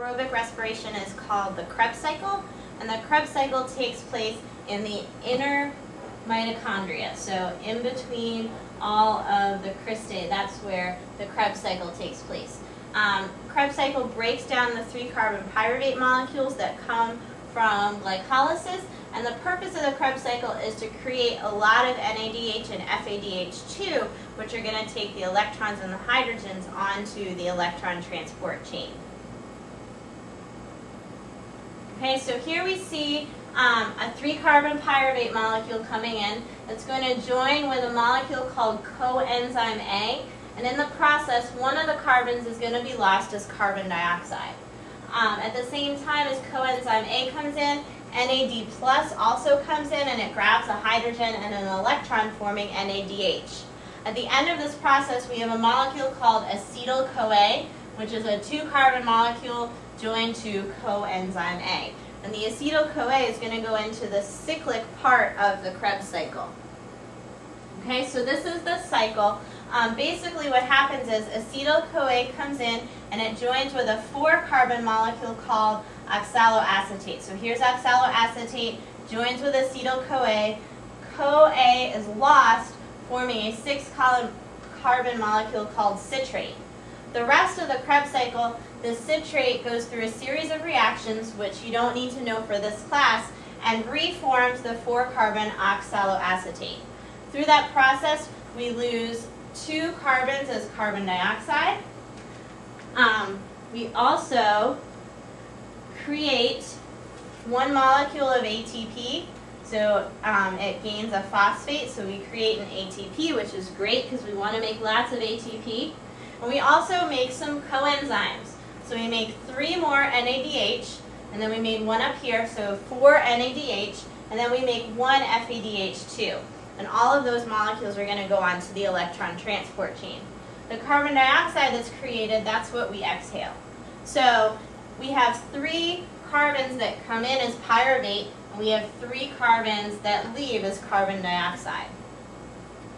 aerobic respiration is called the Krebs cycle, and the Krebs cycle takes place in the inner mitochondria, so in between all of the cristae. That's where the Krebs cycle takes place. Krebs cycle breaks down the 3-carbon pyruvate molecules that come from glycolysis, and the purpose of the Krebs cycle is to create a lot of NADH and FADH2, which are going to take the electrons and the hydrogens onto the electron transport chain. Okay, so here we see a 3-carbon pyruvate molecule coming in. It's going to join with a molecule called coenzyme A, and in the process, one of the carbons is going to be lost as carbon dioxide. At the same time as coenzyme A comes in, NAD plus also comes in, and it grabs a hydrogen and an electron, forming NADH. At the end of this process, we have a molecule called acetyl-CoA, which is a 2-carbon molecule joined to coenzyme A. And the acetyl-CoA is going to go into the cyclic part of the Krebs cycle. Okay, so this is the cycle. Basically what happens is acetyl-CoA comes in and it joins with a 4-carbon molecule called oxaloacetate. So here's oxaloacetate, joins with acetyl-CoA. CoA is lost, forming a 6-carbon molecule called citrate. The rest of the Krebs cycle, the citrate goes through a series of reactions, which you don't need to know for this class, and reforms the 4-carbon oxaloacetate. Through that process, we lose 2 carbons as carbon dioxide. We also create 1 molecule of ATP, so it gains a phosphate, so we create an ATP, which is great because we want to make lots of ATP. And we also make some coenzymes. So we make 3 more NADH, and then we made 1 up here, so 4 NADH, and then we make 1 FADH2. And all of those molecules are going to go onto the electron transport chain. The carbon dioxide that's created, that's what we exhale. So we have 3 carbons that come in as pyruvate, and we have 3 carbons that leave as carbon dioxide.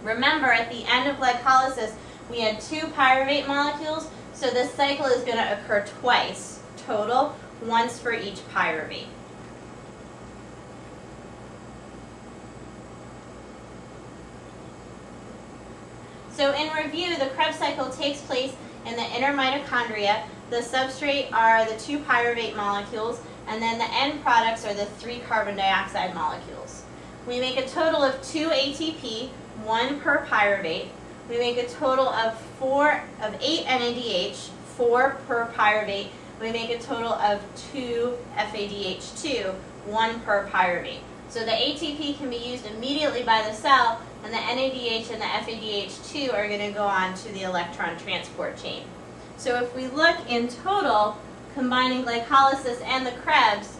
Remember, at the end of glycolysis, we had 2 pyruvate molecules, so this cycle is going to occur twice total, once for each pyruvate. So in review, the Krebs cycle takes place in the inner mitochondria. The substrate are the 2 pyruvate molecules, and then the end products are the 3 carbon dioxide molecules. We make a total of 2 ATP, 1 per pyruvate. We make a total of 8 NADH, 4 per pyruvate. We make a total of 2 FADH2, 1 per pyruvate. So the ATP can be used immediately by the cell, and the NADH and the FADH2 are going to go on to the electron transport chain. So if we look in total, combining glycolysis and the Krebs,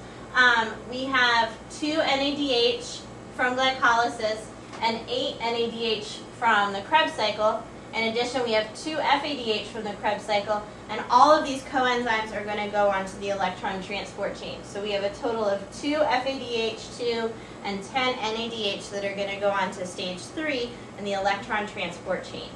we have 2 NADH from glycolysis and 8 NADH from the Krebs cycle. In addition, we have 2 FADH from the Krebs cycle, and all of these coenzymes are going to go onto the electron transport chain. So we have a total of 2 FADH2 and 10 NADH that are going to go on to stage 3 in the electron transport chain.